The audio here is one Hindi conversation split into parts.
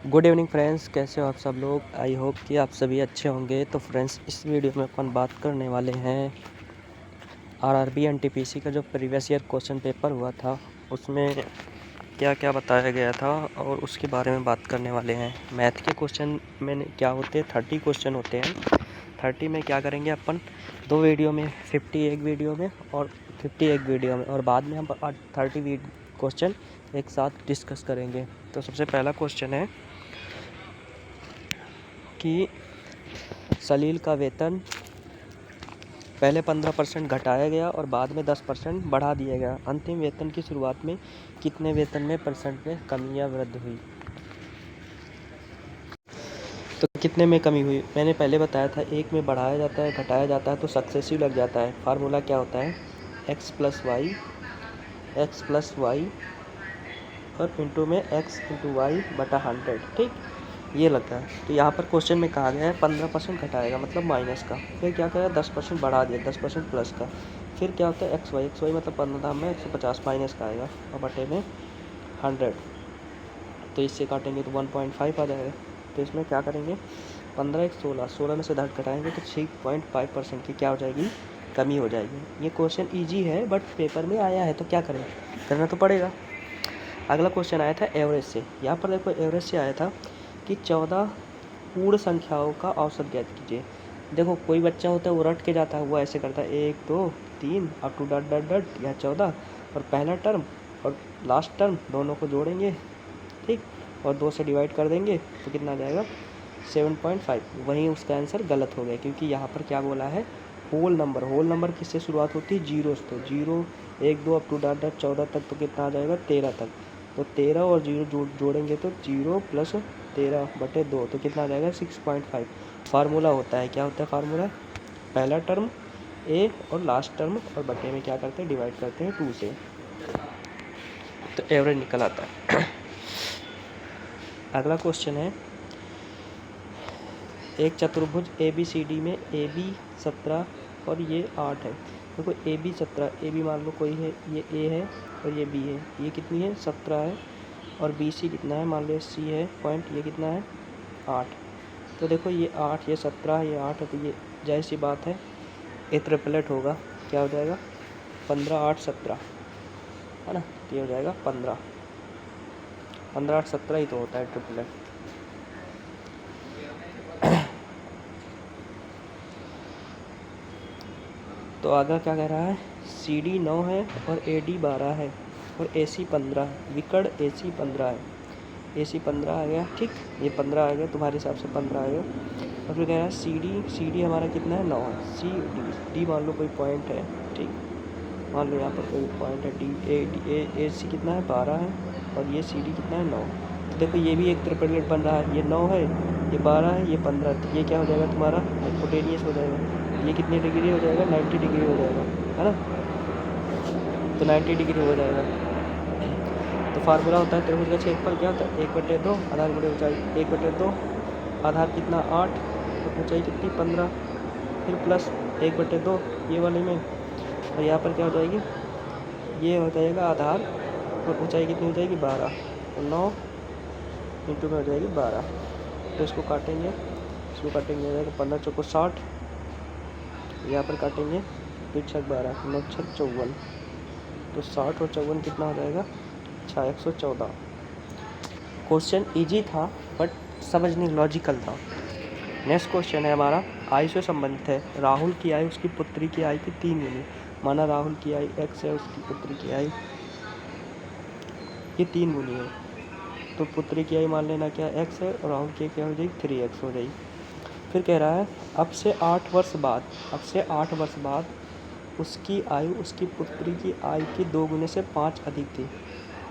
गुड इवनिंग फ्रेंड्स, कैसे हो आप सब लोग। आई होप कि आप सभी अच्छे होंगे। तो फ्रेंड्स, इस वीडियो में अपन बात करने वाले हैं आरआरबी एनटीपीसी का जो प्रीवियस ईयर क्वेश्चन पेपर हुआ था उसमें क्या क्या बताया गया था और उसके बारे में बात करने वाले हैं। मैथ के क्वेश्चन में क्या होते हैं, 30 क्वेश्चन होते हैं। 30 में क्या करेंगे अपन, 2 वीडियो में, 50 एक वीडियो में और 50 एक वीडियो में, और बाद में हम 30 क्वेश्चन एक साथ डिस्कस करेंगे। तो सबसे पहला क्वेश्चन है कि सलील का वेतन पहले 15% घटाया गया और बाद में 10% बढ़ा दिया गया। अंतिम वेतन की शुरुआत में कितने वेतन में परसेंट में कमी या वृद्धि हुई? तो कितने में कमी हुई मैंने पहले बताया था। एक में बढ़ाया जाता है, घटाया जाता है तो सक्सेसिव लग जाता है। फार्मूला क्या होता है, x प्लस वाई और इंटू में x इंटू वाई बटा 100। ठीक, ये लगता है। तो यहाँ पर क्वेश्चन में कहा गया है 15% घटाएगा मतलब माइनस का, फिर क्या करेगा 10% बढ़ा दिया 10% प्लस का, फिर क्या होता है एक्स वाई मतलब 15 में 150 माइनस का आएगा और बटे में 100। तो इससे काटेंगे तो 1.5 आ जाएगा। तो इसमें क्या करेंगे, 15 एक 16 में से 10 घटाएंगे तो 6.5% की क्या हो जाएगी, कमी हो जाएगी। ये क्वेश्चन ईजी है बट पेपर में आया है तो क्या करें, करना तो पड़ेगा। अगला क्वेश्चन आया था एवरेज से। यहाँ पर देखो एवरेज से आया था कि 14 पूर्ण संख्याओं का औसत ज्ञात कीजिए। देखो कोई बच्चा होता है वो रट के जाता है, वो ऐसे करता है 1 2 3 अप टू डट डट डट या 14, और पहला टर्म और लास्ट टर्म दोनों को जोड़ेंगे, ठीक, और 2 से डिवाइड कर देंगे तो कितना आ जाएगा 7.5। वहीं उसका आंसर गलत हो गया क्योंकि यहाँ पर क्या बोला है, होल नंबर किससे शुरुआत होती है, जीरो से। तो 0 1 2 अप टू डट डट 14 तक, तो कितना आ जाएगा 13 तक। तो 13 और 0 जोड़ेंगे तो 0 प्लस 13 बटे 2, तो कितना आ जाएगा 6.5। फार्मूला होता है, क्या होता है फार्मूला, पहला टर्म ए और लास्ट टर्म और बटे में क्या करते हैं, डिवाइड करते हैं 2 से, तो एवरेज निकल आता है। अगला क्वेश्चन है, एक चतुर्भुज ए बी सी डी में ए बी 17 और ये 8 है। देखो ए बी 17, ए बी मान लो कोई है, ये ए है और ये बी है, ये कितनी है 17 है, और बी सी कितना है, मान लो सी है पॉइंट, ये कितना है 8। तो देखो ये 8, ये 17 है, ये 8 है, तो ये जाहिर सी बात है ये ट्रिपलेट होगा। क्या हो जाएगा 15 8 17 है ना, तो ये हो जाएगा 15 8 17 ही तो होता है ट्रिपलेट। तो आगे क्या कह रहा है, सी डी 9 है और ए डी 12 है और ए सी 15 है, विकर्ण ए सी 15 है। ए सी 15 आ गया, ठीक, ये 15 आ गया, तुम्हारे हिसाब से 15 आ गया। और फिर कह रहा है सी डी हमारा कितना है 9 है, सी डी मान लो कोई पॉइंट है, ठीक, मान लो यहाँ पर कोई पॉइंट है डी ए सी कितना है 12 है और ये सी डी कितना है 9। तो देखो ये भी एक ट्रिपलेट बन रहा है, ये 9 है, ये 12 है, ये 15, तो ये क्या हो जाएगा तुम्हारा हाइपोटेनियस हो जाएगा। ये कितने डिग्री हो जाएगा 90 डिग्री हो जाएगा, है ना, तो 90 डिग्री हो जाएगा। तो फार्मूला होता है त्रिभुज का क्षेत्रफल क्या होता है, 1/2 आधार बटे ऊंचाई, 1/2 आधार कितना 8 और ऊंचाई कितनी 15, फिर प्लस 1/2 ये वाले में, और यहाँ पर क्या हो जाएगी, ये हो जाएगा आधार और ऊंचाई कितनी हो जाएगी 12, तो 9 इंटू में हो जाएगी 12। तो इसको काटेंगे हो जाएगा 15 चौको 60, यहाँ पर काटेंगे फिर 6 12 9 6 54, तो 60 और 54 कितना हो जाएगा 114। क्वेश्चन इजी था बट समझने लॉजिकल था। नेक्स्ट क्वेश्चन है हमारा, आयु से संबंधित है। राहुल की आयु उसकी पुत्री की आयु की 3 गुनी। माना राहुल की आयु x है, उसकी पुत्री की आयु ये 3 गुनी है, तो पुत्री की आयु मान लेना क्या x है और राहुल की क्या हो जाएगी 3x हो जाएगी। फिर कह रहा है अब से 8 वर्ष बाद उसकी आयु उसकी पुत्री की आयु की 2 गुने से 5 अधिक थी।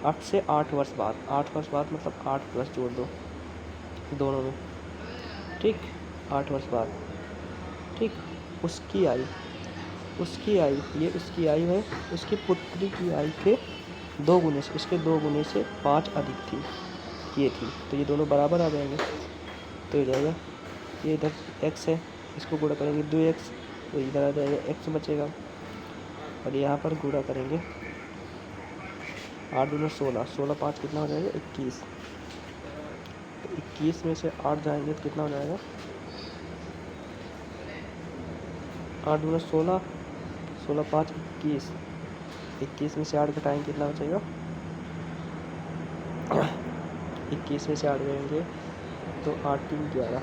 अब से 8 वर्ष बाद, 8 वर्ष बाद मतलब 8 प्लस जोड़ दो दोनों में, ठीक, 8 वर्ष बाद, ठीक, उसकी आयु ये उसकी आयु है, उसकी पुत्री की आयु के 2 गुने से, इसके 2 गुने से 5 अधिक थी, ये थी, तो ये दोनों बराबर आ जाएंगे। तो हो जाएगा ये इधर x है, इसको गुणा करेंगे 2x, तो इधर आ जाएगा x बचेगा, और यहाँ पर गुणा करेंगे 8 दूना 16, 16 5 कितना हो जाएगा 21, तो 21 में से 8 जाएंगे तो कितना हो जाएगा, 8 दूना 16, 16 5 21, 21 में से 8 घटाएंगे कितना बचेगा, 21 में से 8 जाएंगे तो 8 3 11,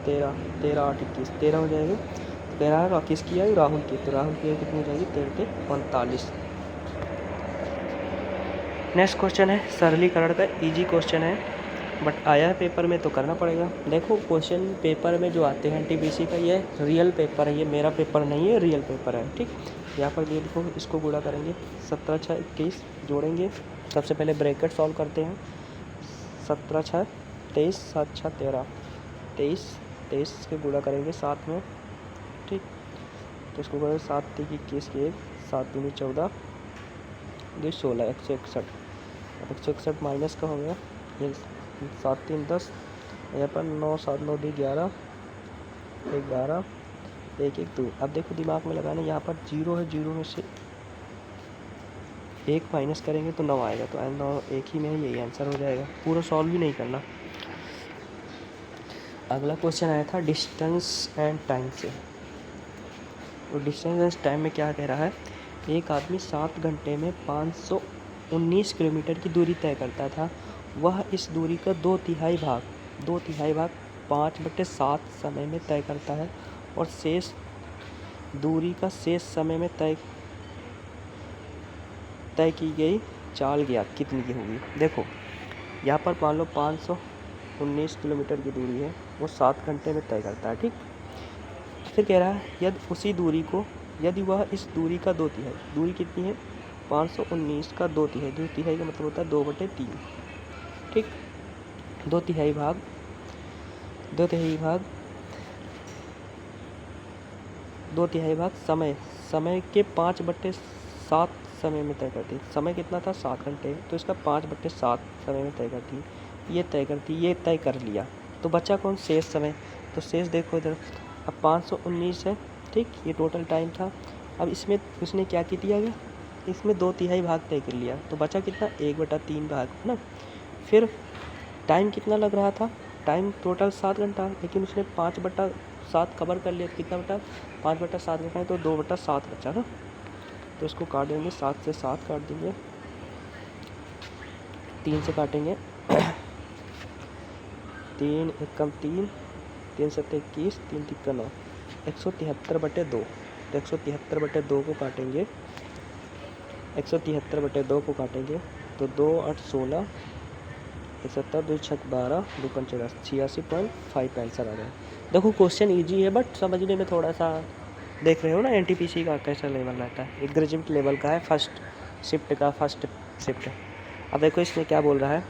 13, 13 8 21, 13 हो जाएगा। तो कह रहा है किसकी आई, राहुल की, तो राहुल की कितनी हो जाएगी, 13 39। नेक्स्ट क्वेश्चन है सरलीकरण का, इजी क्वेश्चन है बट आया है पेपर में तो करना पड़ेगा। देखो क्वेश्चन पेपर में जो आते हैं एनटीपीसी का, ये रियल पेपर है, ये मेरा पेपर नहीं है, रियल पेपर है। ठीक, यहाँ पर ये देखो, इसको गुणा करेंगे, 17 6 21 जोड़ेंगे। सबसे पहले ब्रैकेट सॉल्व करते हैं, 17 6 23, 7 6 13, 23, 23 के गुणा करेंगे 7 में। ठीक, तो इसको करेंगे 7 3 21 के 1, 7 दूनी 14, 2 16, 161, 161 माइनस का हो गया, ये 7 3 10, यहाँ पर 9 7 9 2 11, 11 1 1 2। अब देखो दिमाग में लगाना, यहाँ पर 0 है, 0 में से 1 माइनस करेंगे तो 9 आएगा, तो 9 एक ही में है, यही आंसर हो जाएगा। पूरा सॉल्व भी नहीं करना। अगला क्वेश्चन आया था डिस्टेंस एंड टाइम से। तो डिस्टेंस एंड टाइम में क्या कह रहा है, एक आदमी 7 घंटे में 519 किलोमीटर की दूरी तय करता था। वह इस दूरी का 2/3 भाग 5/7 समय में तय करता है और शेष दूरी का शेष समय में तय की गई चाल ज्ञात कितनी की होगी। देखो यहाँ पर मान लो 519 किलोमीटर की दूरी है, वो 7 घंटे में तय करता है। ठीक, फिर कह रहा है यदि वह इस दूरी का 2/3, दूरी कितनी है 519 का 2/3, 2/3 का मतलब होता है 2/3। ठीक, 2/3 भाग 2/3 भाग समय के 5/7 समय में तय करती है। समय कितना था 7 घंटे, तो इसका 5/7 समय में तय करती है, ये तय कर लिया। तो बचा कौन, शेष समय। तो शेष देखो इधर, अब 519 है। ठीक, ये टोटल टाइम था। अब इसमें उसने क्या किया गया, इसमें 2/3 भाग तय कर लिया, तो बचा कितना 1/3 भाग है ना। फिर टाइम कितना लग रहा था, टाइम टोटल 7 घंटा, लेकिन उसने 5/7 कवर कर लिया, तो कितना बटा 5/7 घटाएं तो 2/7 बचा ना। तो इसको काट देंगे, 7 से 7 काट देंगे, 3 से काटेंगे 3 1 कम 3, 3 7 21, 3 3 9, 173/2। तो 173/2 को काटेंगे, 173/2 को काटेंगे तो 2 8 16, 71 2 6 12, 2 5 86.5 आंसर आ गया। देखो क्वेश्चन इजी है बट समझने में थोड़ा सा, देख रहे हो ना एनटीपीसी का कैसा लेवल रहता है, एक ग्रेजुएट लेवल का है, फर्स्ट शिफ्ट। अब देखो इसमें क्या बोल रहा है,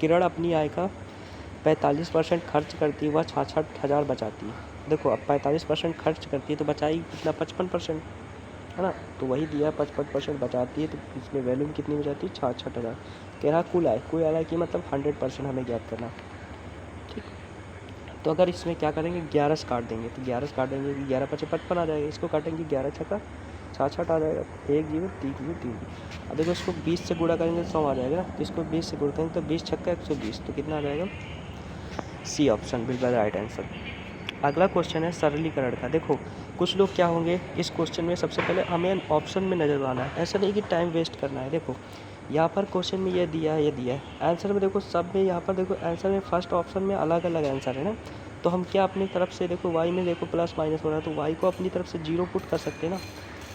किरण अपनी आय का 45% खर्च करती है, वह 66,000 बचाती है। देखो अब 45% खर्च करती है तो बचाई कितना 55%, है ना। तो वही दिया 55% बचाती है, तो इसमें वैल्यू कितनी बचाती है 66,000। कह रहा कुल आय की मतलब 100% हमें ज्ञात करना। ठीक, तो अगर इसमें क्या करेंगे 11 से काट देंगे, तो 11 से काट देंगे 11 5 55 आ जाएगा, इसको काटेंगे 11 छक्का 66 आ जाएगा, 1 0 3 0 3। अब देखो इसको 20 से गुणा करेंगे तो 100 आ जाएगा ना, तो इसको 20 से गुणा करेंगे तो 20 छक्का 120, तो कितना आ जाएगा, सी ऑप्शन बिल्कुल राइट आंसर। अगला क्वेश्चन है सरलीकरण का। देखो कुछ लोग क्या होंगे, इस क्वेश्चन में सबसे पहले हमें ऑप्शन में नज़र आना है, ऐसा नहीं कि टाइम वेस्ट करना है। देखो यहाँ पर क्वेश्चन में ये दिया है, आंसर में देखो सब में, यहाँ पर देखो आंसर में फर्स्ट ऑप्शन में अलग अलग आंसर है ना। तो हम क्या अपनी तरफ से देखो वाई में देखो प्लस माइनस हो रहा है, तो वाई को अपनी तरफ से 0 पुट कर सकते हैं ना।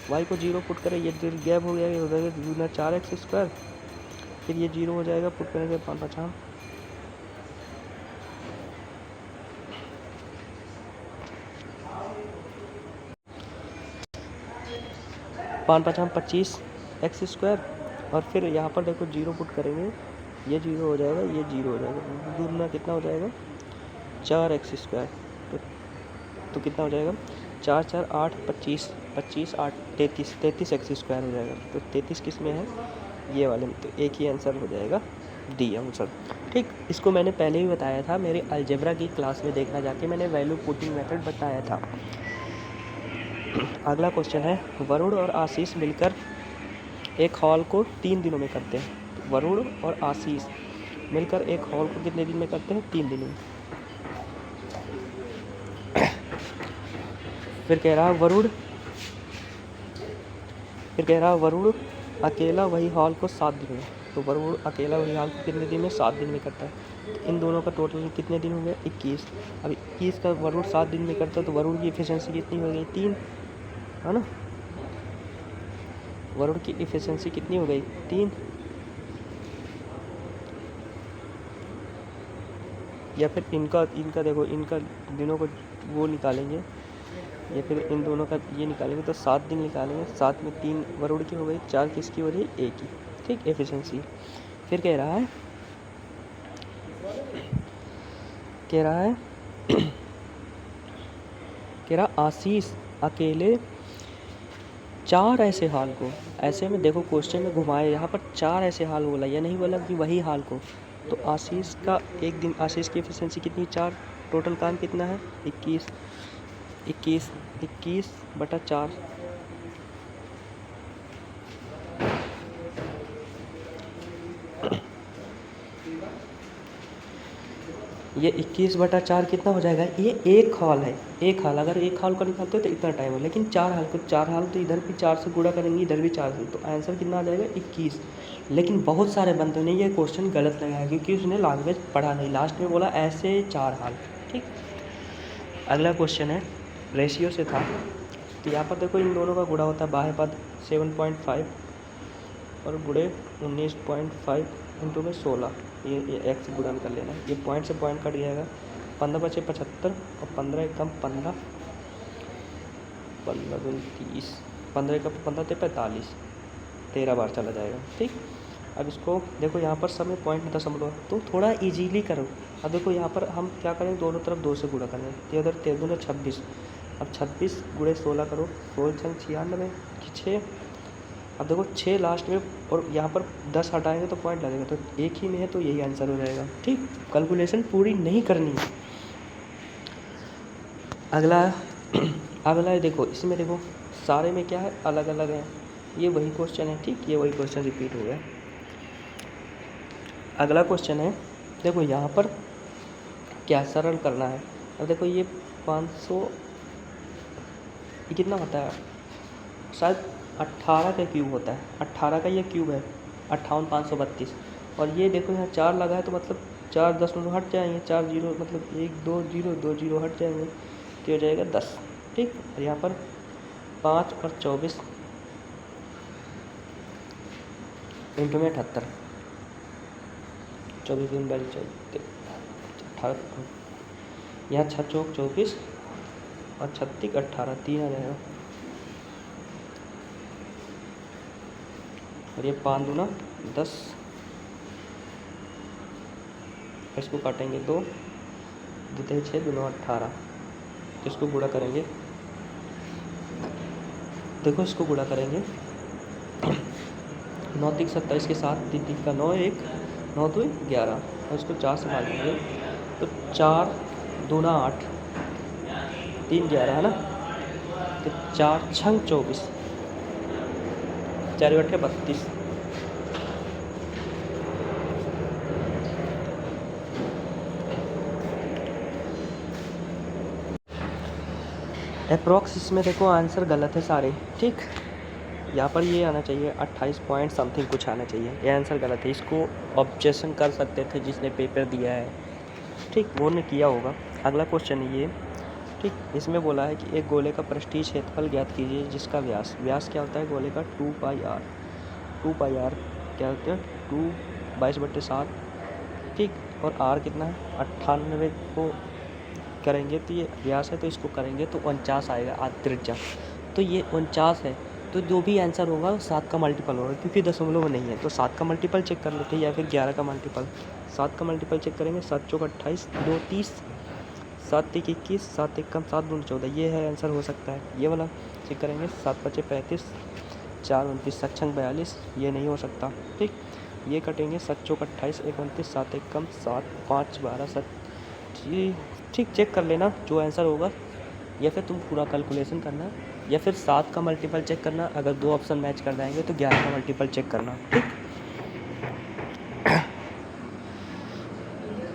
वाई को 0 पुट करें, ये गैप हो गया, ये हो जाएगा 4x², फिर ये 0 हो जाएगा, पुट करेंगे 5 5 5 5 25x², और फिर यहाँ पर देखो 0 पुट करेंगे, ये 0 हो जाएगा, ये 0 हो जाएगा, दूना कितना हो जाएगा 4x²। तो कितना हो जाएगा 4 4 8 25 25 8 33 33x² हो जाएगा। तो 33 किस में है, ये वाले में, तो एक ही आंसर हो जाएगा डी आंसर। ठीक, इसको मैंने पहले ही बताया था, मेरे अलजेब्रा की क्लास में देखना जाके मैंने वैल्यू पुटिंग मेथड बताया था। अगला क्वेश्चन है, वरुण और आशीष मिलकर एक हॉल को 3 दिनों में करते हैं। वरुण और आशीष मिलकर एक हॉल को कितने दिन में करते हैं? 3 दिन में। फिर कह रहा वरुण अकेला वही हॉल को 7 दिन में। तो वरुण अकेला वही हॉल को कितने दिन में? 7 दिन में करता है। तो इन दोनों का टोटल कितने दिन हो गए? 21। अब 21 का वरुण 7 दिन में करता है तो वरुण की एफिशिएंसी कितनी हो गई? 3, है ना। वरुण की एफिशिएंसी कितनी हो गई? 3। या फिर इनका देखो, इनका दिनों को वो निकालेंगे, या फिर इन दोनों का ये निकालेंगे तो 7 दिन निकालेंगे। 7 में 3 वरुण की हो गई, 4 किसकी हो रही? ए की। ठीक, एफिशिएंसी। फिर कह रहा है आशीष अकेले 4 ऐसे हाल को, ऐसे में देखो क्वेश्चन में घुमाए, यहाँ पर 4 ऐसे हाल बोला, या नहीं बोला कि वही हाल को। तो आशीष का एक दिन, आशीष की एफिशिएंसी कितनी? 4। टोटल काम कितना है? 21 बटा 4। ये 21 बटा 4 कितना हो जाएगा? ये एक हाल है, एक हाल। अगर एक हाल का निकालते हो तो इतना टाइम है, लेकिन 4 हाल को, 4 हाल तो इधर भी 4 से गुणा करेंगे, इधर भी 4 से, तो आंसर कितना आ जाएगा? 21। लेकिन बहुत सारे बंदों ने ये क्वेश्चन गलत लगाया क्योंकि उसने लैंग्वेज पढ़ा नहीं, लास्ट में बोला ऐसे 4 हाल। ठीक, अगला क्वेश्चन है, रेशियो से था। तो यहाँ पर देखो इन दोनों का गुणा होता है, बाह्य पद 7.5 और गुणे 19.5 इंटू में 16, ये एक्स गुणन कर लेना। ये पॉइंट से पॉइंट कट जाएगा, 15 बचे 75 और 15 एकम 15, 15 दूनी 30, 15 एकम 15 थे 45, 13 बार चला जाएगा। ठीक, अब इसको देखो, यहाँ पर सब में पॉइंट दशमलव, तो थोड़ा इजीली करो। अब देखो यहाँ पर हम क्या करें, दोनों तरफ 2 से गुणा करें, तो इधर 13 26, अब 26 गुणे 16 करो, 16 96 6। अब देखो 6 लास्ट में, और यहाँ पर 10 हटाएंगे तो पॉइंट लगेगा, तो एक ही में है, तो यही आंसर हो जाएगा। ठीक, कैलकुलेशन पूरी नहीं करनी है। अगला देखो, इसमें देखो सारे में क्या है, अलग अलग है, ये वही क्वेश्चन है। ठीक, ये वही क्वेश्चन रिपीट हो गया। अगला क्वेश्चन है, देखो यहाँ पर क्या सरल करना है। अब देखो ये 500, ये कितना होता है? शायद 18 का क्यूब होता है, 18 का ये क्यूब है, 58,532। और ये देखो यहाँ 4 लगा है, तो मतलब 4 दशमलव हट जाएंगे, 4 जीरो मतलब 1 2 जीरो, 2 जीरो हट जाएंगे, तो हो जाएगा 10। ठीक, और यहाँ पर 5 और 24 इंटू में 78, 24 दिन 18, यहाँ 6 चौक 24 और 36 18, 3 आ जाएगा। और ये 5 दूना 10, इसको काटेंगे 2, 2 3 6 2 18, इसको गुणा करेंगे, देखो इसको गुणा करेंगे 9 3 27 के साथ, 3 3 का 9 1 9 2 11, और इसको 4 से भागेंगे तो 4 दूना 8, 3 11 है ना, तो 4 6 24, 4 8 32। अप्रॉक्स इसमें देखो आंसर गलत है सारे। ठीक, यहाँ पर ये आना चाहिए 28 पॉइंट समथिंग कुछ आना चाहिए, ये आंसर गलत है। इसको ऑब्जेक्शन कर सकते थे जिसने पेपर दिया है। ठीक, वो ने किया होगा। अगला क्वेश्चन है ये। ठीक, इसमें बोला है कि एक गोले का पृष्ठीय क्षेत्रफल ज्ञात कीजिए जिसका व्यास क्या होता है गोले का? 2πr। 2πr क्या होता है? 2 22/7। ठीक, और r कितना है? 98 को करेंगे तो ये व्यास है, तो इसको करेंगे तो 49 आएगा त्रिज्या। तो ये 49 है, तो जो भी आंसर होगा 7 का मल्टीपल होगा, क्योंकि दशमलव नहीं है। तो 7 का मल्टीपल चेक कर लेते हैं, या फिर 11 का मल्टीपल। 7 का मल्टीपल चेक करेंगे, 7 चौक 28, 2 30, 7 3 21, 7 1 कम 7 2 14, ये है आंसर हो सकता है। ये वाला चेक करेंगे, 7 5 35, 4 29, 7 6 42, ये नहीं हो सकता। ठीक, ये कटेंगे, 7 चौक 28, 1 29, 7 1 कम 7 5 12 7। ठीक, चेक कर लेना जो आंसर होगा, या फिर तुम पूरा कैलकुलेशन करना, या फिर 7 का मल्टीपल चेक करना। अगर 2 ऑप्शन मैच कर जाएंगे तो 11 का मल्टीपल चेक करना। ठीक,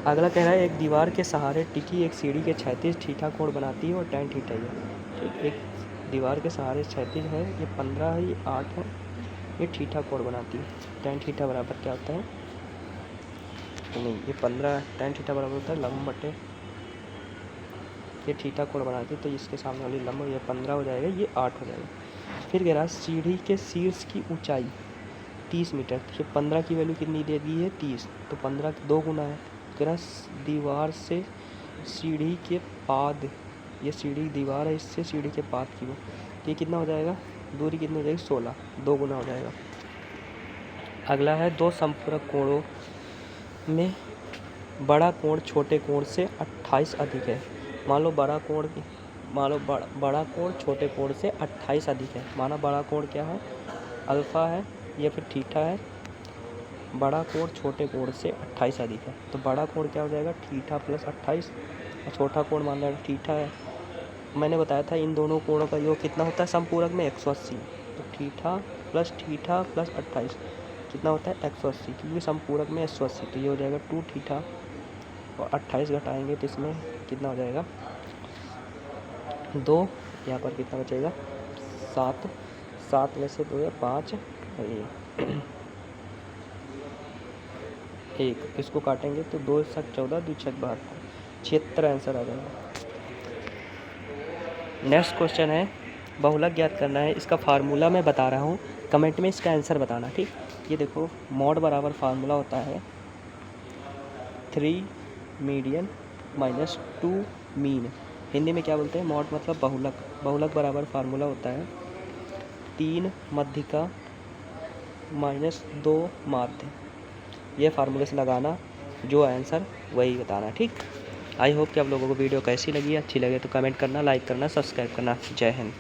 अगला कह रहा है एक दीवार के सहारे टिकी एक सीढ़ी के क्षैतिज थीटा कोण बनाती है और tan थीटा है। ठीक, एक दीवार के सहारे क्षैतिज है, ये 15 है, ये 8 है, ये थीटा कोण बनाती है। tan थीटा बराबर क्या होता है, नहीं ये 15 tan थीटा बराबर होता है लंब बटे ये थीटा कोण बनाती है, तो इसके सामने वाली लंब ये 15 हो जाएगा, ये 8 हो जाएगा। फिर कह रहा है सीढ़ी के शीर्ष की ऊंचाई 30 मीटर, ये 15 की वैल्यू कितनी दे दी है 30, तो 15 2 गुना है। कह रहा दीवार से सीढ़ी के पाद, ये सीढ़ी दीवार है, इससे सीढ़ी के पाद की वो, तो ये कितना हो जाएगा, दूरी कितनी हो जाएगी 16, 2 गुना हो जाएगा। अगला है दो संपूरक कोणों में बड़ा कोण छोटे कोण से 28 अधिक है। मान लो बड़ा कोण छोटे कोण से 28 अधिक है। माना बड़ा कोण क्या है, अल्फ़ा है या फिर थीटा है। बड़ा कोण छोटे कोण से 28 अधिक है, तो बड़ा कोण क्या हो जाएगा थीटा प्लस 28, और छोटा कोण मान लो थीटा है। मैंने बताया था इन दोनों कोणों का योग कितना होता है संपूरक में 180, तो थीटा प्लस 28 कितना होता है 180, क्योंकि संपूरक में 180, तो ये हो जाएगा 2 थीटा, और 28 घटाएंगे तो इसमें कितना हो जाएगा 2, यहाँ पर कितना बचेगा 7 में से 2 या 5 और 1, इसको काटेंगे तो 2 7 14, 2 6 12, 76 आंसर आ जाएगा। नेक्स्ट क्वेश्चन है बहुलक ज्ञात करना है, इसका फार्मूला मैं बता रहा हूँ, कमेंट में इसका आंसर बताना। ठीक, ये देखो मॉड बराबर फार्मूला होता है 3 मीडियन माइनस 2 मीन। हिंदी में क्या बोलते हैं, मॉड मतलब बहुलक। बहुलक बराबर फार्मूला होता है 3 मध्यिका माइनस 2 माध्य। ये फार्मूले से लगाना, जो आंसर वही बताना। ठीक, आई होप कि आप लोगों को वीडियो कैसी लगी, अच्छी लगे तो कमेंट करना, लाइक करना, सब्सक्राइब करना। जय हिंद।